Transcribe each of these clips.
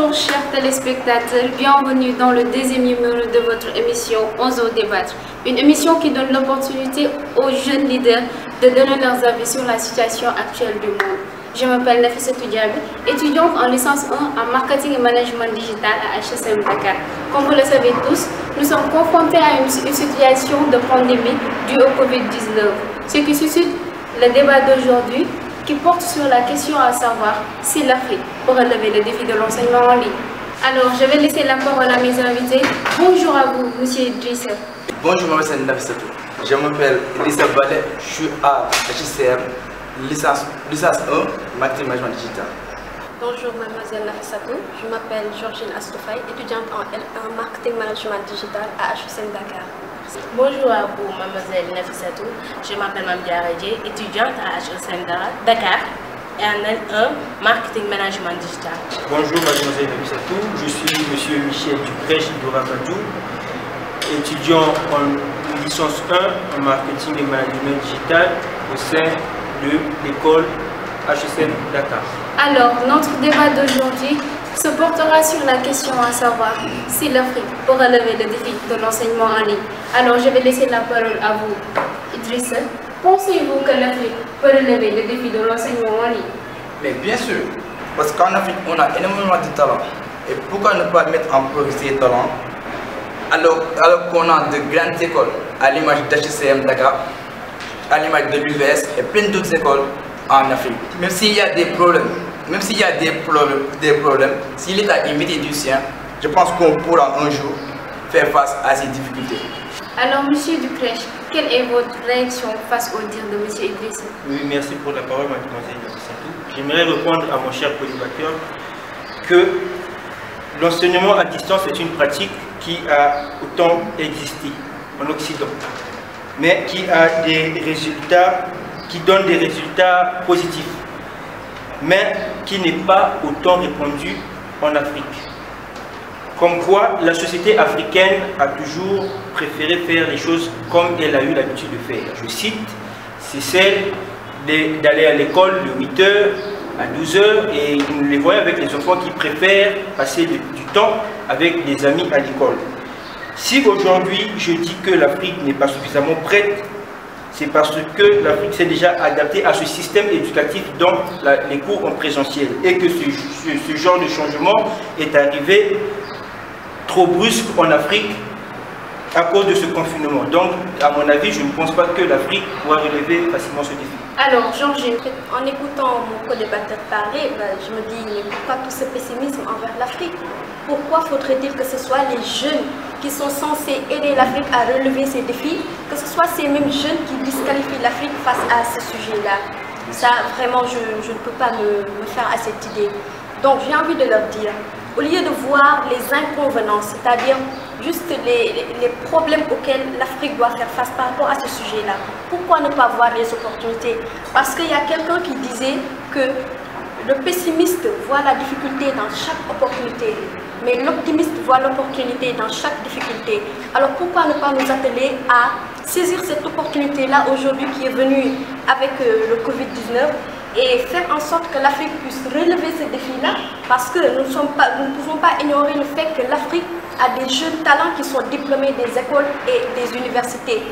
Bonjour chers téléspectateurs, bienvenue dans le deuxième numéro de votre émission Osons débattre. Une émission qui donne l'opportunité aux jeunes leaders de donner leurs avis sur la situation actuelle du monde. Je m'appelle Nafissatou Diaby, étudiante en licence 1 en marketing et management digital à HSM Dakar. Comme vous le savez tous, nous sommes confrontés à une situation de pandémie due au Covid-19, ce qui suscite le débat d'aujourd'hui qui porte sur la question à savoir si l'Afrique peut relever le défi de l'enseignement en ligne. Alors, je vais laisser la parole à mes invités. Bonjour à vous, monsieur Idrissa. Bonjour, mademoiselle Nafissatou. Je m'appelle Idrissa Balé, je suis à HCM, licence 1, marketing management digital. Bonjour, mademoiselle Nafissatou. Je m'appelle Georgine Astoufaï, étudiante en L1 marketing management digital à HSM Dakar. Bonjour à vous, mademoiselle Nafissatou. Je m'appelle Mamdia Radje, étudiante à HSM Dakar et en L1 marketing management digital. Bonjour, mademoiselle Nafissatou. Je suis monsieur Michel Duprèche Dourabadou, étudiant en licence 1 en marketing et management digital au sein de l'école HSM Dakar. Alors, notre débat d'aujourd'hui se portera sur la question à savoir si l'Afrique peut relever le défi de l'enseignement en ligne. Alors, je vais laisser la parole à vous, Idrissa. Pensez-vous que l'Afrique peut relever le défi de l'enseignement en ligne? Mais bien sûr, parce qu'en Afrique, on a énormément de talents. Et pourquoi ne pas mettre en progrès ces talents alors qu'on a de grandes écoles, à l'image d'HCM Dakar, à l'image de l'UVS et plein d'autres écoles en Afrique. Même s'il y a des problèmes, si l'État y mettait du sien, je pense qu'on pourra un jour faire face à ces difficultés. Alors, monsieur Duprèche, quelle est votre réaction face au dire de monsieur Idrissa? Oui, merci pour la parole, mademoiselle Nafissatou. J'aimerais répondre à mon cher collimateur que l'enseignement à distance est une pratique qui a autant existé en Occident, mais qui a des résultats, qui donne des résultats positifs, mais qui n'est pas autant répandu en Afrique. Comme quoi, la société africaine a toujours préféré faire les choses comme elle a eu l'habitude de faire. Je cite, c'est celle d'aller à l'école de 8h à 12h, et nous les voyons avec les enfants qui préfèrent passer du temps avec des amis à l'école. Si aujourd'hui je dis que l'Afrique n'est pas suffisamment prête, c'est parce que l'Afrique s'est déjà adaptée à ce système éducatif dans les cours en présentiel, et que ce genre de changement est arrivé trop brusque en Afrique à cause de ce confinement. Donc, à mon avis, je ne pense pas que l'Afrique pourra relever facilement ce défi. Alors, Georgine, en écoutant mon co-débatteur parler, je me dis, mais pourquoi tout ce pessimisme envers l'Afrique? Pourquoi faudrait-il que ce soit les jeunes qui sont censés aider l'Afrique à relever ces défis, que ce soit ces mêmes jeunes qui disqualifient l'Afrique face à ce sujet-là? Ça, vraiment, je ne peux pas me faire à cette idée. Donc, j'ai envie de leur dire, au lieu de voir les inconvénients, c'est-à-dire juste les problèmes auxquels l'Afrique doit faire face par rapport à ce sujet-là, pourquoi ne pas voir les opportunités? Parce qu'il y a quelqu'un qui disait que le pessimiste voit la difficulté dans chaque opportunité, mais l'optimiste voit l'opportunité dans chaque difficulté. Alors pourquoi ne pas nous atteler à saisir cette opportunité-là aujourd'hui qui est venue avec le Covid-19 et faire en sorte que l'Afrique puisse relever ces défis-là, parce que nous ne pouvons pas ignorer le fait que l'Afrique a des jeunes talents qui sont diplômés des écoles et des universités.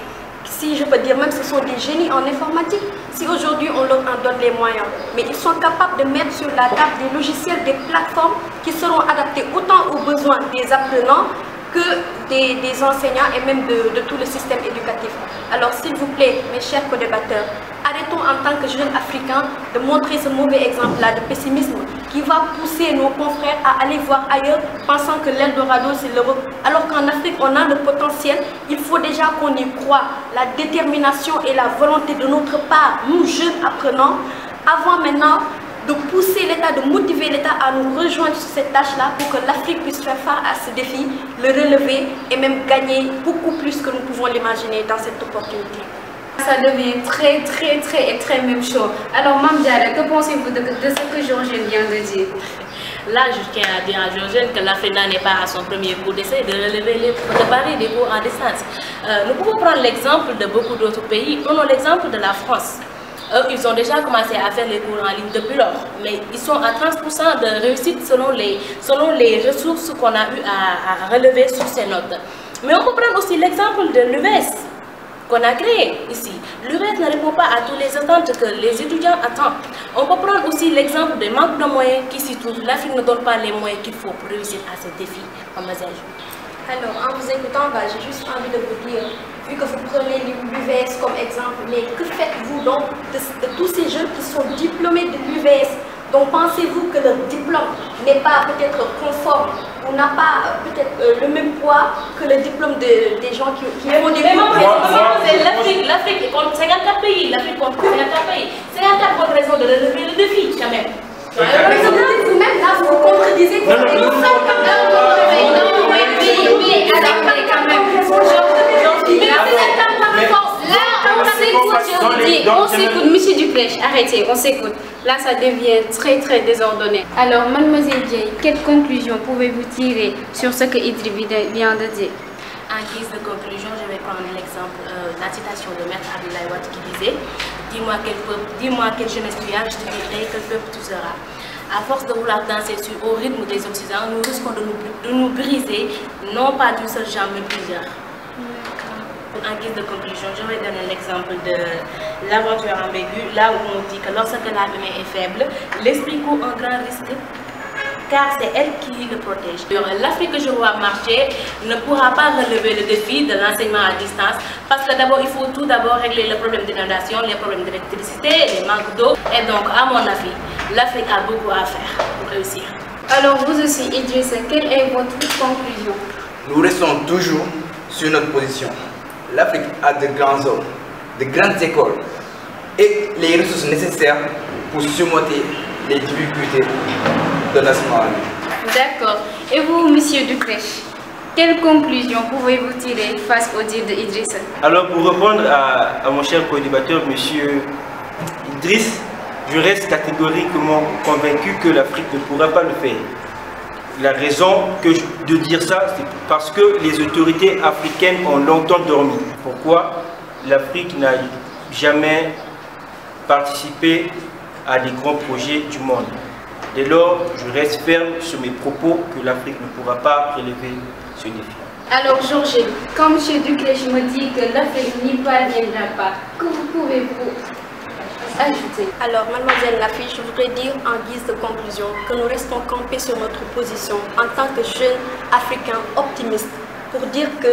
Si je peux dire même, ce sont des génies en informatique. Si aujourd'hui on leur en donne les moyens, mais ils sont capables de mettre sur la table des logiciels, des plateformes qui seront adaptés autant aux besoins des apprenants que des enseignants et même de tout le système éducatif. Alors s'il vous plaît, mes chers co-débatteurs, arrêtons en tant que jeunes Africains de montrer ce mauvais exemple-là de pessimisme qui va pousser nos confrères à aller voir ailleurs pensant que l'Eldorado c'est l'Europe. Alors qu'en Afrique on a le potentiel, il faut déjà qu'on y croit. La détermination et la volonté de notre part, nous jeunes apprenants, avant maintenant de pousser l'État, de motiver l'État à nous rejoindre sur cette tâche-là pour que l'Afrique puisse faire face à ce défi, le relever et même gagner beaucoup plus que nous pouvons l'imaginer dans cette opportunité. Ça devient très même chaud. Alors, Mme Diarra, que pensez-vous de ce que Georgine vient de dire? Là, je tiens à dire à Georgine que l'Afrique n'est pas à son premier coup d'essai de relever de préparer des cours en distance. Nous pouvons prendre l'exemple de beaucoup d'autres pays. Prenons l'exemple de la France. Eux, ils ont déjà commencé à faire les cours en ligne depuis lors, mais ils sont à 30% de réussite selon les ressources qu'on a eu à relever sur ces notes. Mais on peut prendre aussi l'exemple de l'UVS qu'on a créé ici. L'UVS ne répond pas à toutes les attentes que les étudiants attendent. On peut prendre aussi l'exemple des manques de moyens qui s'y trouvent. L'Afrique ne donne pas les moyens qu'il faut pour réussir à ces défis, mademoiselle. Alors, en vous écoutant, j'ai juste envie de vous dire, vu que vous prenez l'UVS comme exemple, mais que faites-vous donc de tous ces jeunes qui sont diplômés de l'UVS? Donc, pensez-vous que leur diplôme n'est pas peut-être conforme ou n'a pas peut-être le même poids que le diplôme des gens qui font des cours? L'Afrique compte 54 pays, l'Afrique compte 54 pays. 54 bonnes raisons de relever le défi, quand même. Vous-même, là, vous contredisez. On s'écoute, monsieur Duclèche, arrêtez, on s'écoute. Là, ça devient très très désordonné. Alors, mademoiselle Dieye, quelle conclusion pouvez-vous tirer sur ce que Idri vient de dire? En guise de conclusion, je vais prendre l'exemple, la citation de Maître Abdoulaye Wade qui disait « Dis-moi quelle jeunesse tu as, je te dirai quel peuple tu seras ». À force de vouloir danser au rythme des Occidentaux, nous risquons de nous briser, non pas d'une seule jambe, mais plusieurs. En guise de conclusion, je vais donner l'exemple de l'aventure ambiguë, là où on dit que lorsque l'âme est faible, l'esprit court un grand risque, car c'est elle qui le protège. L'Afrique que je vois marcher ne pourra pas relever le défi de l'enseignement à distance, parce que d'abord, il faut tout d'abord régler le problème d'inondation, les problèmes d'électricité, les manques d'eau, et donc, à mon avis, l'Afrique a beaucoup à faire pour réussir. Alors, vous aussi, Idrissa, quelle est votre conclusion? Nous restons toujours sur notre position. L'Afrique a de grands hommes, de grandes écoles et les ressources nécessaires pour surmonter les difficultés de l'enseignement. D'accord. Et vous, monsieur Duclèche, quelle conclusion pouvez-vous tirer face au dire de Idrissa? Alors, pour répondre à mon cher co-débatteur, monsieur Idriss, je reste catégoriquement convaincu que l'Afrique ne pourra pas le faire. La raison de dire ça, c'est parce que les autorités africaines ont longtemps dormi. Pourquoi l'Afrique n'a jamais participé à des grands projets du monde? Dès lors, je reste ferme sur mes propos que l'Afrique ne pourra pas relever ce défi. Alors, Georgine, quand M. Duclèche me dit que l'Afrique n'y parviendra pas, que pouvez-vous ajouter? Alors, mademoiselle Lafi, je voudrais dire en guise de conclusion que nous restons campés sur notre position en tant que jeunes Africains optimistes pour dire que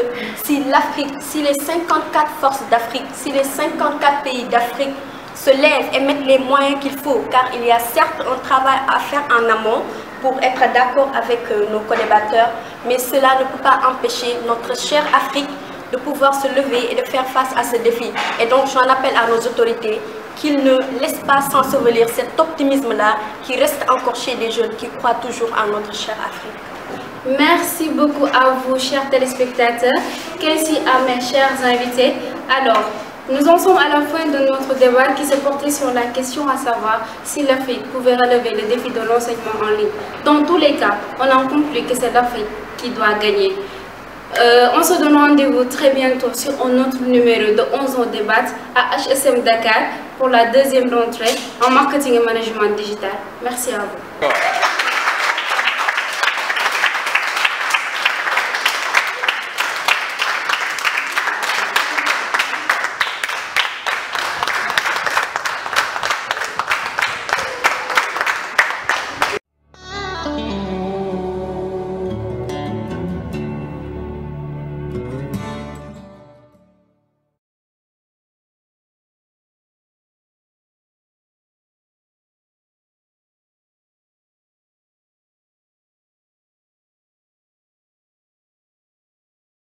si l'Afrique, si les 54 forces d'Afrique, si les 54 pays d'Afrique se lèvent et mettent les moyens qu'il faut, car il y a certes un travail à faire en amont pour être d'accord avec nos co-débatteurs, mais cela ne peut pas empêcher notre chère Afrique de pouvoir se lever et de faire face à ce défi. Et donc j'en appelle à nos autorités qu'ils ne laissent pas s'ensevelir cet optimisme-là qui reste encore chez des jeunes qui croient toujours en notre chère Afrique. Merci beaucoup à vous, chers téléspectateurs, qu'ainsi à mes chers invités. Alors, nous en sommes à la fin de notre débat qui se portait sur la question à savoir si l'Afrique pouvait relever le défi de l'enseignement en ligne. Dans tous les cas, on en conclut que c'est l'Afrique qui doit gagner. On se donne rendez-vous très bientôt sur un autre numéro de 11 ans débat à HSM Dakar pour la deuxième rentrée en marketing et management digital. Merci à vous.